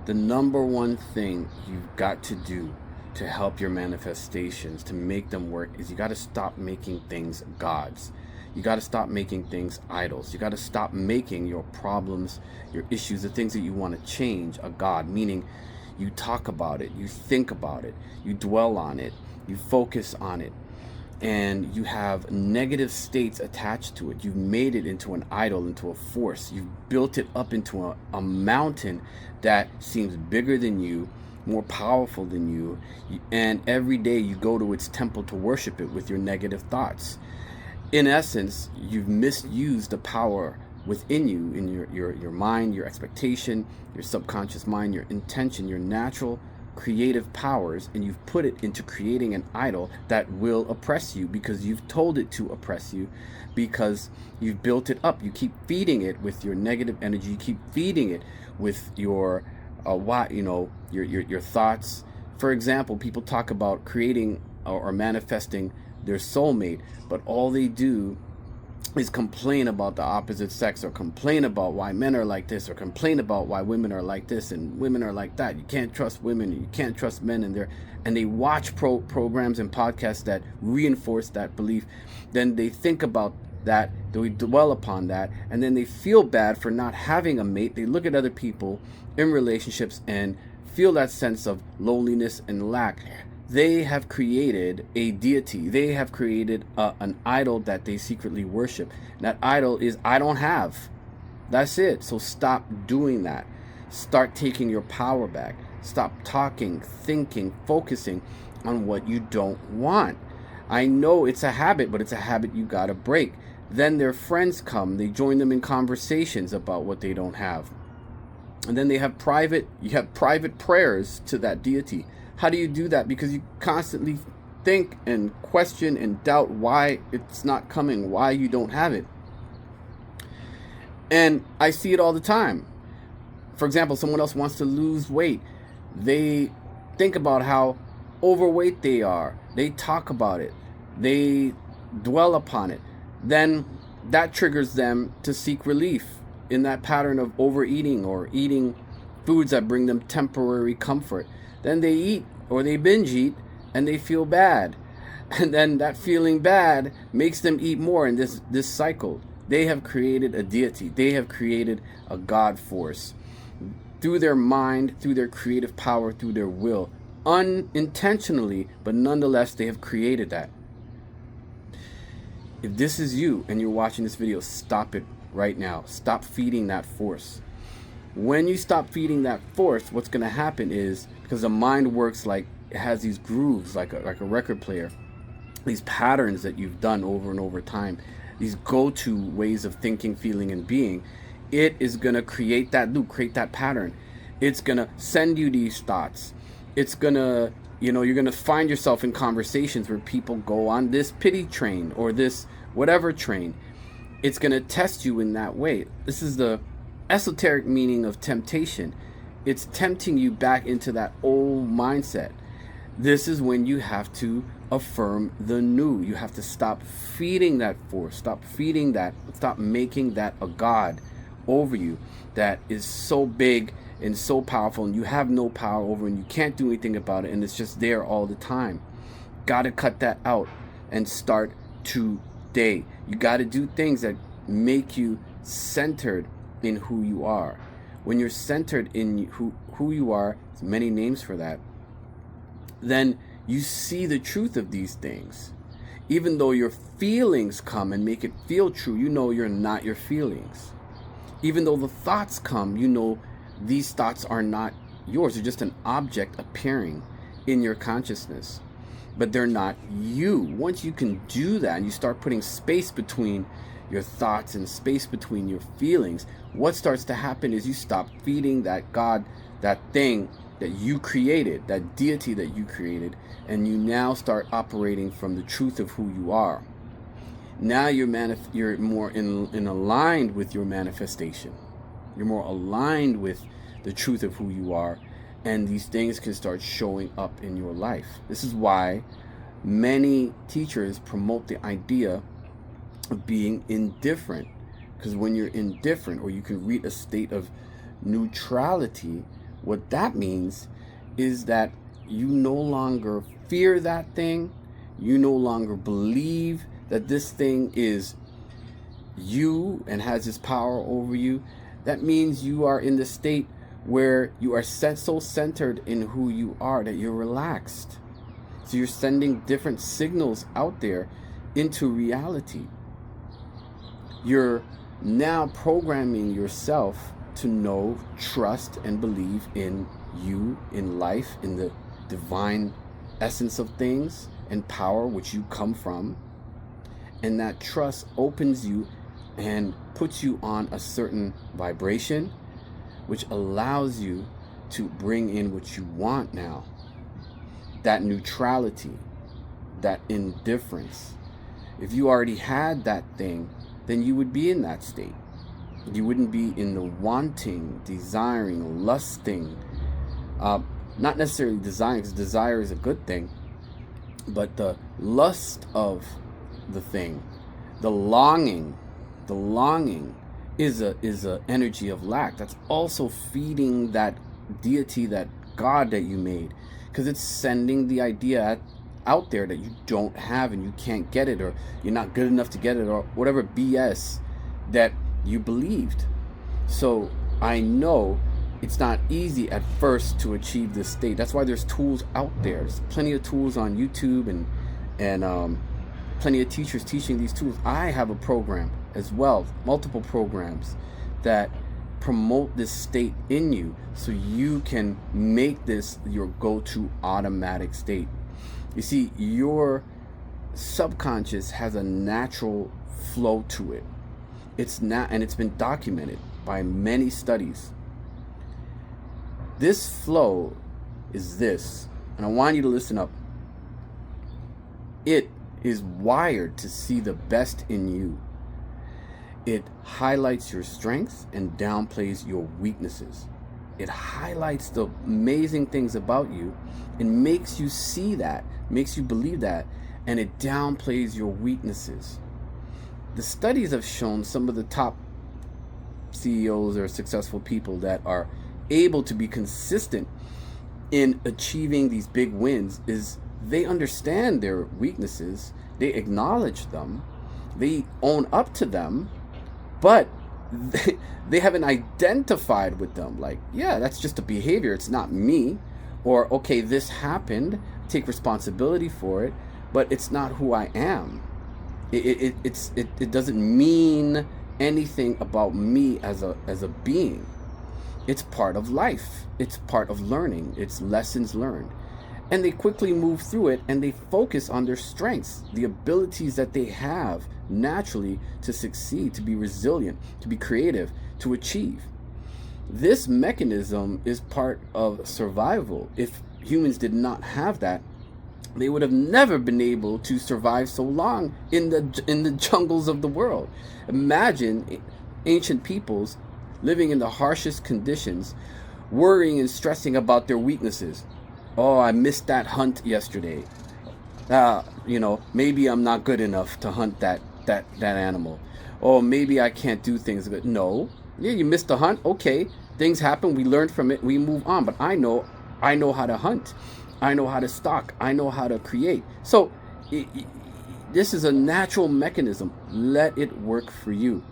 The number one thing you've got to do to help your manifestations, to make them work, is you got to stop making things gods. You got to stop making things idols. You got to stop making your problems, your issues, the things that you want to change a god, meaning you talk about it, you think about it, you dwell on it, you focus on it, and you have negative states attached to it. You've made it into an idol, into a force. You've built it up into a mountain that seems bigger than you, more powerful than you, and every day you go to its temple to worship it with your negative thoughts. In essence, you've misused the power within you, in your mind, your expectation, your subconscious mind, your intention, your natural creative powers, and you've put it into creating an idol that will oppress you because you've told it to oppress you, because you've built it up. You keep feeding it with your negative energy. You keep feeding it with your your thoughts. For example, people talk about creating or manifesting their soulmate, but all they do is complain about the opposite sex, or complain about why men are like this, or complain about why women are like this and women are like that. You can't trust women, you can't trust men, and they watch programs and podcasts that reinforce that belief. Then they think about that, they dwell upon that, and then they feel bad for not having a mate. They look at other people in relationships and feel that sense of loneliness and lack. They have created a deity. They have created an idol that they secretly worship. That idol is, I don't have. That's it. So stop doing that. Start taking your power back. Stop talking, thinking, focusing on what you don't want. I know it's a habit, but it's a habit you gotta break. Then their friends come. They join them in conversations about what they don't have. And then you have private prayers to that deity. How do you do that? Because you constantly think and question and doubt why it's not coming, why you don't have it. And I see it all the time. For example, someone else wants to lose weight. They think about how overweight they are. They talk about it. They dwell upon it. Then that triggers them to seek relief in that pattern of overeating or eating foods that bring them temporary comfort. Then they eat or they binge eat and they feel bad. And then that feeling bad makes them eat more in this cycle. They have created a deity. They have created a God force through their mind, through their creative power, through their will, unintentionally, but nonetheless they have created that. If this is you and you're watching this video, stop it right now. Stop feeding that force. When you stop feeding that force, what's going to happen is, because the mind works like it has these grooves, like a record player, these patterns that you've done over and over time, these go-to ways of thinking, feeling, and being, it is going to create that loop, create that pattern. It's going to send you these thoughts. It's going to, you're going to find yourself in conversations where people go on this pity train or this whatever train. It's going to test you in that way. This is the esoteric meaning of temptation. It's tempting you back into that old mindset. This is when you have to affirm the new. You have to stop feeding that force, stop feeding that, stop making that a god over you that is so big and so powerful and you have no power over and you can't do anything about it and it's just there all the time. Got to cut that out and start today. You got to do things that make you centered in who you are. When you're centered in who you are, there's many names for that, then you see the truth of these things. Even though your feelings come and make it feel true, you know you're not your feelings. Even though the thoughts come, you know these thoughts are not yours. They're just an object appearing in your consciousness, but they're not you. Once you can do that and you start putting space between your thoughts and space between your feelings, what starts to happen is you stop feeding that God, that thing that you created, that deity that you created, and you now start operating from the truth of who you are. Now you're more in aligned with your manifestation. You're more aligned with the truth of who you are, and these things can start showing up in your life. This is why many teachers promote the idea of being indifferent, because when you're indifferent, or you can reach a state of neutrality, What that means is that you no longer fear that thing. You no longer believe that this thing is you and has this power over you. That means you are in the state where you are so centered in who you are that you're relaxed. So you're sending different signals out there into reality. You're now programming yourself to know, trust, and believe in you, in life, in the divine essence of things and power which you come from. And that trust opens you and puts you on a certain vibration, which allows you to bring in what you want now. That neutrality, that indifference. If you already had that thing, then you would be in that state. You wouldn't be in the wanting, desiring, lusting. Not necessarily desiring, because desire is a good thing, but the lust of the thing, the longing is a energy of lack. That's also feeding that deity, that God that you made, because it's sending the idea out there that you don't have and you can't get it, or you're not good enough to get it, or whatever BS that you believed. So I know it's not easy at first to achieve this state. That's why there's tools out there. There's plenty of tools on YouTube and plenty of teachers teaching these tools. I have a program as well, multiple programs that promote this state in you so you can make this your go-to automatic state. You see, your subconscious has a natural flow to it. It's not, and it's been documented by many studies. This flow is this, and I want you to listen up. It is wired to see the best in you. It highlights your strengths and downplays your weaknesses. It highlights the amazing things about you and makes you see that, makes you believe that, and it downplays your weaknesses. The studies have shown some of the top CEOs or successful people that are able to be consistent in achieving these big wins is they understand their weaknesses, they acknowledge them, they own up to them, but they haven't identified with them. Like, yeah, that's just a behavior, it's not me. Or, okay, this happened, take responsibility for it, but it's not who I am. It doesn't mean anything about me as a being. It's part of life. It's part of learning. It's lessons learned. And they quickly move through it and they focus on their strengths, the abilities that they have naturally to succeed, to be resilient, to be creative, to achieve. This mechanism is part of survival. If humans did not have that, they would have never been able to survive so long in the jungles of the world. Imagine ancient peoples living in the harshest conditions, worrying and stressing about their weaknesses. Oh, I missed that hunt yesterday. Maybe I'm not good enough to hunt that animal. Oh, maybe I can't do things good. No. Yeah, you missed the hunt. Okay, things happen. We learn from it. We move on. But I know how to hunt. I know how to stalk. I know how to create. So this is a natural mechanism. Let it work for you.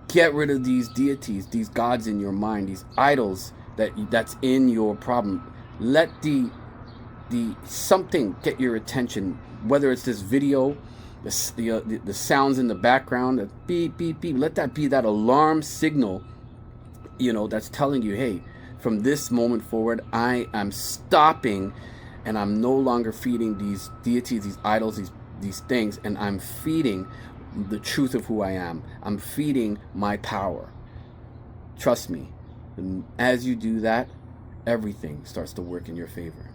Get rid of these deities, these gods in your mind, these idols that's in your problem. Let the something get your attention, whether it's this video, the sounds in the background, the beep beep beep. Let that be that alarm signal, that's telling you, hey, from this moment forward, I am stopping, and I'm no longer feeding these deities, these idols, these things, and I'm feeding the truth of who I am. I'm feeding my power. Trust me. And as you do that, everything starts to work in your favor.